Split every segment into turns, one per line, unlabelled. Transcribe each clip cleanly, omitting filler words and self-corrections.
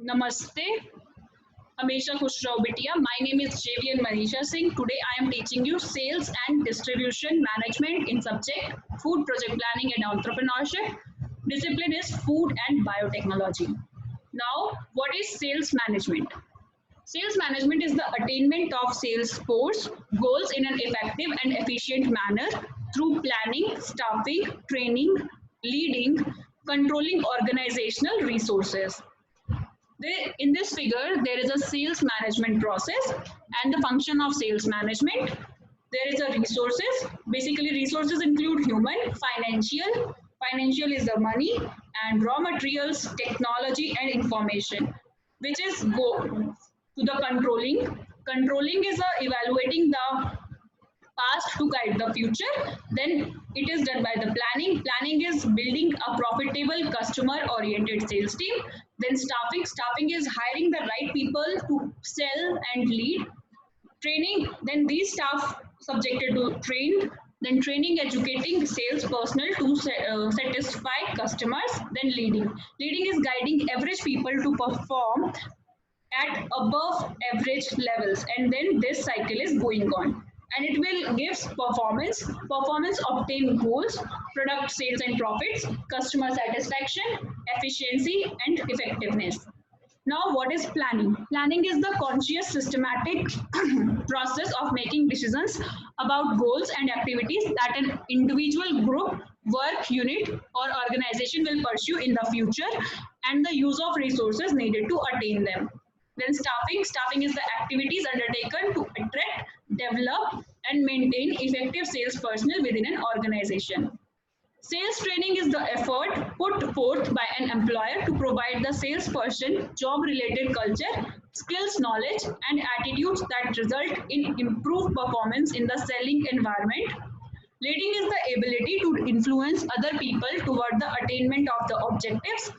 Namaste, Hamesha Khushrao Bitia. My name is JVN Manisha Singh. Today I am teaching you sales and distribution management in subject food project planning and entrepreneurship. Discipline is food and biotechnology. Now, what is sales management? Sales management is the attainment of sales force goals in an effective and efficient manner through planning, staffing, training, leading, controlling organizational resources. In this figure, there is a sales management process and the function of sales management. There is a resources. Basically, resources include human, financial. Financial is the money and raw materials, technology, and information, which is go to the controlling. Controlling is evaluating the past to guide the future. Then it is done by the planning. Planning is building a profitable customer oriented sales team. Then staffing is hiring the right people to sell and lead. Training, then these staff subjected to trained. Then training, educating sales personnel to satisfy customers. Then leading is guiding average people to perform at above average levels, and then this cycle is going on, and it will give performance obtain goals, product sales and profits, customer satisfaction, efficiency and effectiveness. Now, what is planning? Planning is the conscious systematic process of making decisions about goals and activities that an individual group, work unit or organization will pursue in the future, and the use of resources needed to attain them. Then staffing is the activities undertaken to attract, develop, and maintain effective sales personnel within an organization. Sales training is the effort put forth by an employer to provide the salesperson job-related culture, skills, knowledge, and attitudes that result in improved performance in the selling environment. Leading is the ability to influence other people toward the attainment of the objectives.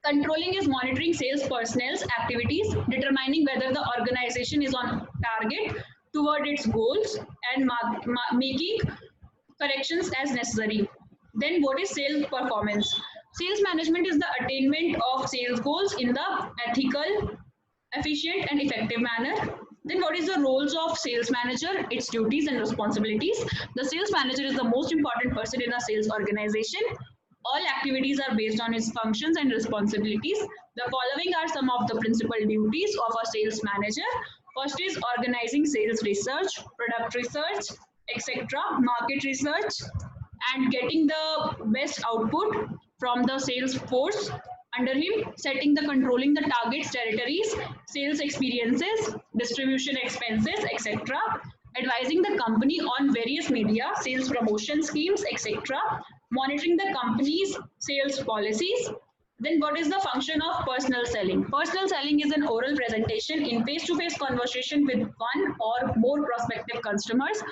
Controlling is monitoring sales personnel's activities, determining whether the organization is on target toward its goals, and making corrections as necessary. Then what is sales performance? Sales management is the attainment of sales goals in the ethical, efficient and effective manner. Then what is the roles of sales manager, its duties and responsibilities? The sales manager is the most important person in a sales organization. All activities are based on its functions and responsibilities. The following are some of the principal duties of a sales manager. First is organizing sales research, product research, etc., market research, and getting the best output from the sales force under him, setting the controlling the targets, territories, sales experiences, distribution expenses, etc., advising the company on various media, sales promotion schemes, etc., monitoring the company's sales policies. Then what is the function of personal selling? Personal selling is an oral presentation in face-to-face conversation with one or more prospective customers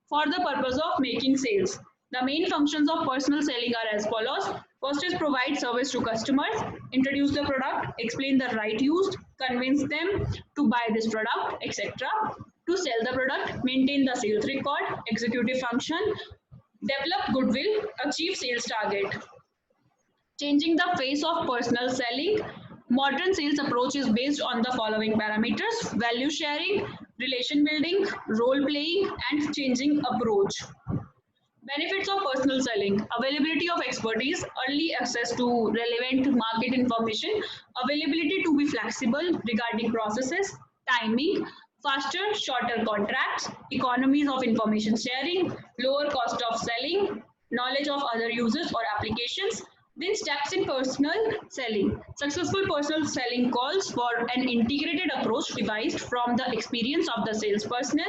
for the purpose of making sales. The main functions of personal selling are as follows. First is provide service to customers, introduce the product, explain the right use, convince them to buy this product, etc. To sell the product, maintain the sales record, executive function, develop goodwill, achieve sales target. Changing the face of personal selling. Modern sales approach is based on the following parameters: value sharing, relation building, role playing, and changing approach. Benefits of personal selling: availability of expertise, early access to relevant market information, availability to be flexible regarding processes, timing, faster, shorter contracts, economies of information sharing, lower cost of selling, knowledge of other users or applications. Then steps in personal selling. Successful personal selling calls for an integrated approach devised from the experience of the sales personnel.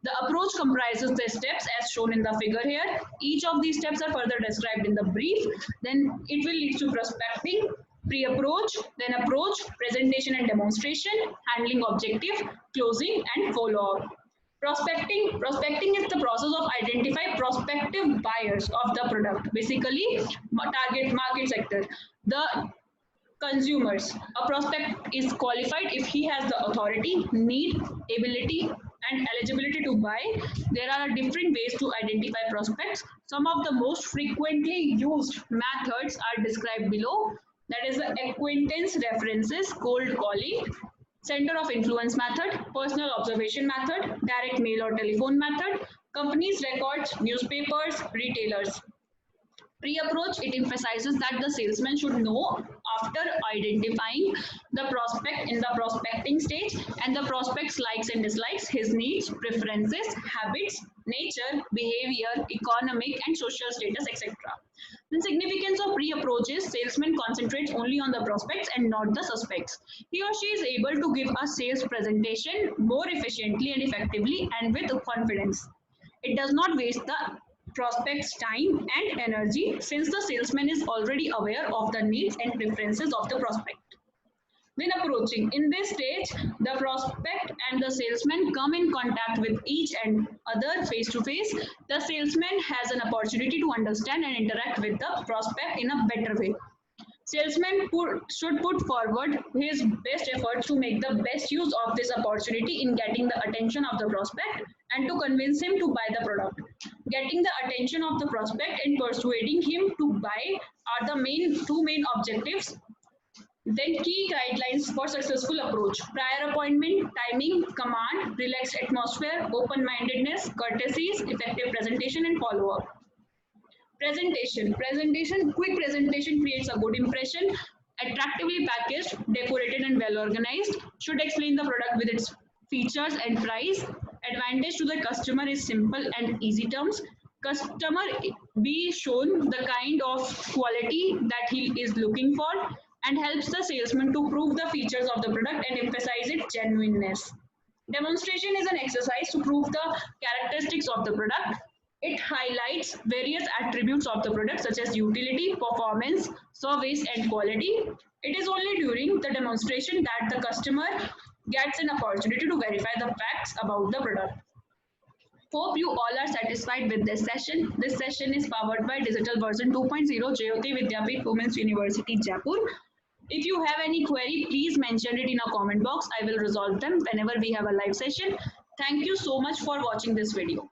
The approach comprises the steps as shown in the figure here. Each of these steps are further described in the brief. Then it will lead to prospecting, pre-approach, then approach, presentation and demonstration, handling objective, closing and follow-up. Prospecting is the process of identify prospective buyers of the product, basically target market sector, the consumers. A prospect is qualified if he has the authority, need, ability and eligibility to buy. There are different ways to identify prospects. Some of the most frequently used methods are described below. That is the acquaintance references, cold calling, center of influence method, personal observation method, direct mail or telephone method, companies records, newspapers, retailers. Pre-approach, it emphasizes that the salesman should know after identifying the prospect in the prospecting stage and the prospect's likes and dislikes, his needs, preferences, habits, nature, behavior, economic and social status, etc. The significance of pre-approaches, salesman concentrates only on the prospects and not the suspects. He or she is able to give a sales presentation more efficiently and effectively and with confidence. It does not waste the prospect's time and energy since the salesman is already aware of the needs and preferences of the prospect. When approaching, in this stage, the prospect and the salesman come in contact with each and other face to face. The salesman has an opportunity to understand and interact with the prospect in a better way. Salesman should put forward his best efforts to make the best use of this opportunity in getting the attention of the prospect and to convince him to buy the product. Getting the attention of the prospect and persuading him to buy are the two main objectives. Then key guidelines for successful approach: prior appointment, timing, command, relaxed atmosphere, open-mindedness, courtesies, effective presentation and follow-up. Quick presentation creates a good impression, attractively packaged, decorated and well organized, should explain the product with its features and price. Advantage to the customer is simple and easy terms. Customer be shown the kind of quality that he is looking for and helps the salesman to prove the features of the product and emphasize its genuineness. Demonstration is an exercise to prove the characteristics of the product. It highlights various attributes of the product such as utility, performance, service, and quality. It is only during the demonstration that the customer gets an opportunity to verify the facts about the product. Hope you all are satisfied with this session. This session is powered by Digital Version 2.0 Jyoti Vidyapeeth Women's University, Jaipur. If you have any query, please mention it in a comment box. I will resolve them whenever we have a live session. Thank you so much for watching this video.